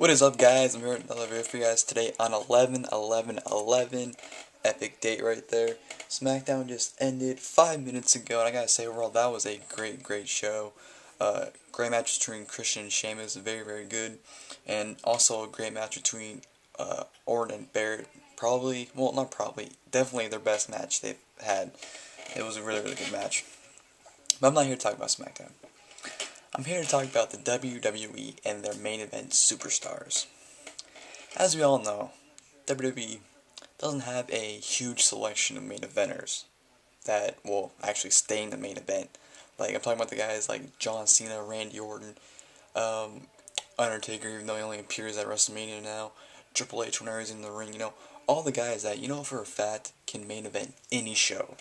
What is up, guys? I'm here with another video for you guys today on 11/11/11. Epic date right there. SmackDown just ended 5 minutes ago, and I gotta say, overall, that was a great show. Great match between Christian and Sheamus, very good, and also a great match between Orton and Barrett. Probably, well, not probably, definitely their best match they've had. It was a really good match. But I'm not here to talk about SmackDown. I'm here to talk about the WWE and their main event superstars. As we all know, WWE doesn't have a huge selection of main eventers that will actually stay in the main event. Like, I'm talking about the guys like John Cena, Randy Orton, Undertaker, even though he only appears at WrestleMania now, Triple H whenever he's in the ring, all the guys that, for a fact, can main event any show.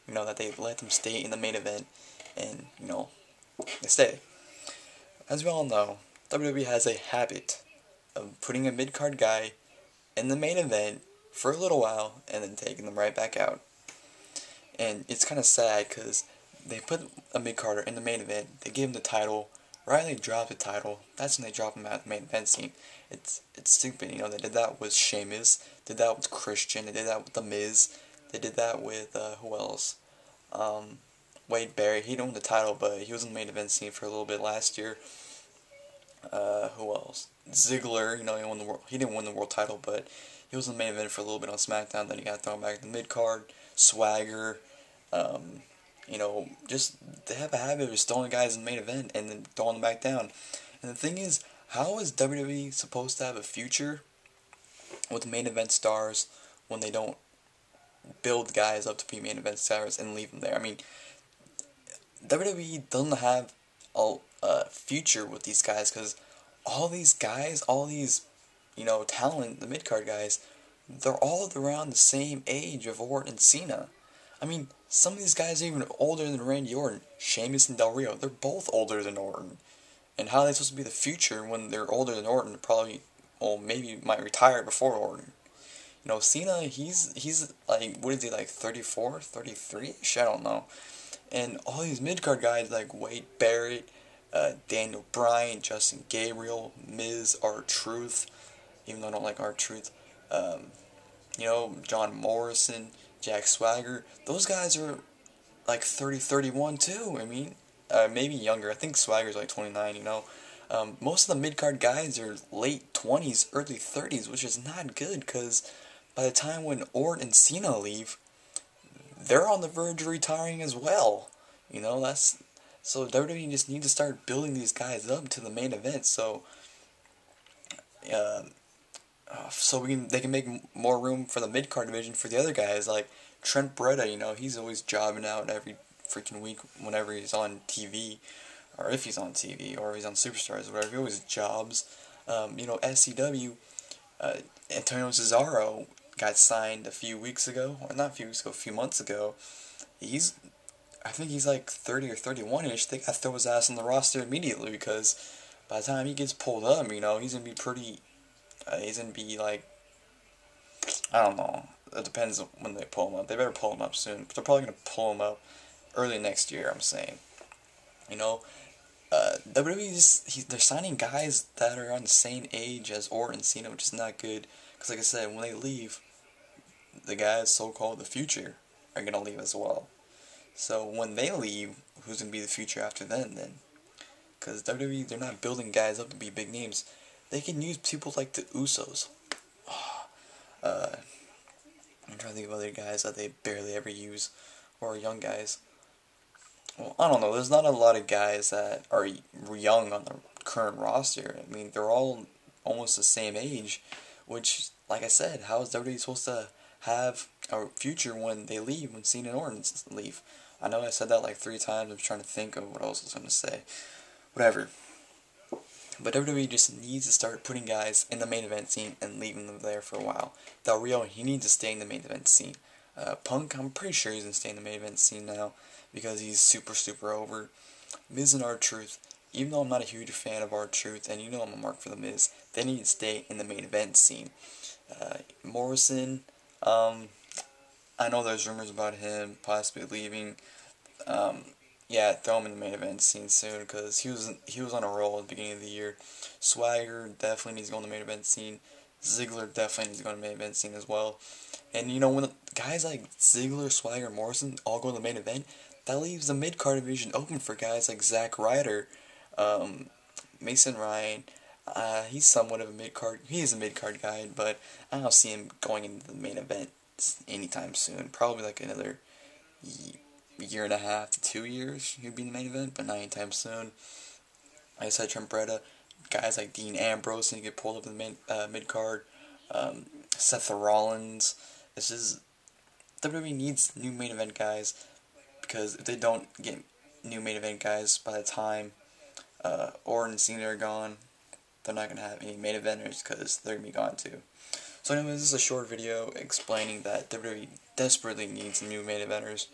That they let them stay in the main event and, they stay. As we all know, WWE has a habit of putting a mid-card guy in the main event for a little while and then taking them right back out. And it's kind of sad because they put a mid-carder in the main event, they give him the title, right when they drop the title, that's when they drop him out of the main event scene. It's stupid, they did that with Sheamus, did that with Christian, they did that with The Miz, they did that with, who else? Wade Barrett, he didn't win the title, but he was in the main event scene for a little bit last year. Who else? Ziggler, he didn't win the world title, but he was in the main event for a little bit on SmackDown, then he got thrown back in the mid-card. Swagger, just, they have a habit of just throwing guys in the main event and then throwing them back down. And the thing is, how is WWE supposed to have a future with main event stars when they don't build guys up to be main event stars and leave them there? I mean, WWE doesn't have a future with these guys because all these guys, all these, talent, the mid-card guys, they're all around the same age of Orton and Cena. I mean, some of these guys are even older than Randy Orton. Sheamus and Del Rio, they're both older than Orton. And how are they supposed to be the future when they're older than Orton? Probably, well, maybe might retire before Orton. Cena, he's like, what is he, like 34, 33-ish? I don't know. And all these mid-card guys like Wade Barrett, Daniel Bryan, Justin Gabriel, Miz, R-Truth, even though I don't like R-Truth, John Morrison, Jack Swagger, those guys are like 30, 31 too. I mean, maybe younger. I think Swagger's like 29, most of the mid-card guys are late 20s, early 30s, which is not good because by the time when Orton and Cena leave, they're on the verge of retiring as well. So WWE just need to start building these guys up to the main event. So they can make more room for the mid card division for the other guys like Trent Beretta. He's always jobbing out every freaking week whenever he's on TV, or if he's on TV, or he's on Superstars, or whatever. He always jobs. SCW, Antonio Cesaro got signed a few weeks ago, or not a few weeks ago, a few months ago. I think he's like 30 or 31-ish. They got to throw his ass on the roster immediately because by the time he gets pulled up, he's going to be pretty, he's going to be like, I don't know. It depends on when they pull him up. They better pull him up soon. But they're probably going to pull him up early next year, I'm saying. WWE, they're signing guys that are on the same age as Orton and Cena, which is not good. Because like I said, when they leave, the guys so-called the future are going to leave as well. So when they leave, who's going to be the future after them then? Because WWE, they're not building guys up to be big names. They can use people like the Usos. I'm trying to think of other guys that they barely ever use, or young guys. Well, I don't know. There's not a lot of guys that are young on the current roster. I mean, they're all almost the same age, which, like I said, how is WWE supposed to have a future when they leave, when Cena and Orton leave? I know I said that like 3 times. I'm trying to think of what else I was going to say. Whatever. But WWE just needs to start putting guys in the main event scene and leaving them there for a while. Del Rio, he needs to stay in the main event scene. Punk, I'm pretty sure he's going to stay in the main event scene now because he's super over. Miz and R-Truth, even though I'm not a huge fan of R-Truth, and I'm a mark for the Miz, they need to stay in the main event scene. Morrison, I know there's rumors about him possibly leaving. yeah, throw him in the main event scene soon because he was on a roll at the beginning of the year. Swagger definitely needs to go on the main event scene. Ziggler definitely needs to go on the main event scene as well. And you know when guys like Ziggler, Swagger, Morrison all go to the main event, that leaves the mid card division open for guys like Zack Ryder, um, Mason Ryan. He's somewhat of a mid card. He is a mid card guy, but I don't see him going into the main event anytime soon. Probably like another year and a half to 2 years. He'd be in the main event, but not anytime soon. Like I said, Trent Beretta, guys like Dean Ambrose need to get pulled up in the mid card. Seth Rollins. This is WWE needs new main event guys because if they don't get new main event guys by the time Orton and Cena are gone, they're not going to have any main eventers because they're going to be gone too. So anyways, this is a short video explaining that WWE desperately needs new main eventers,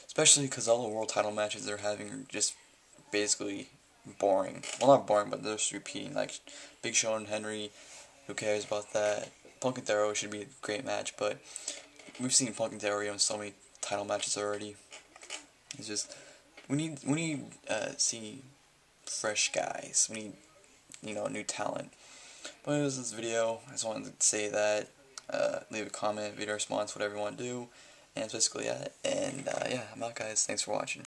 especially because all the world title matches they're having are just basically boring. Well, not boring, but they're just repeating, like Big Show and Henry. Who cares about that? Punk and Theory should be a great match, but we've seen Punk and Theory on so many title matches already. It's just we need see fresh guys. We need new talent. But anyways, this video, I just wanted to say that. Leave a comment, video response, whatever you want to do, and that's basically it. And yeah, I'm out, guys. Thanks for watching.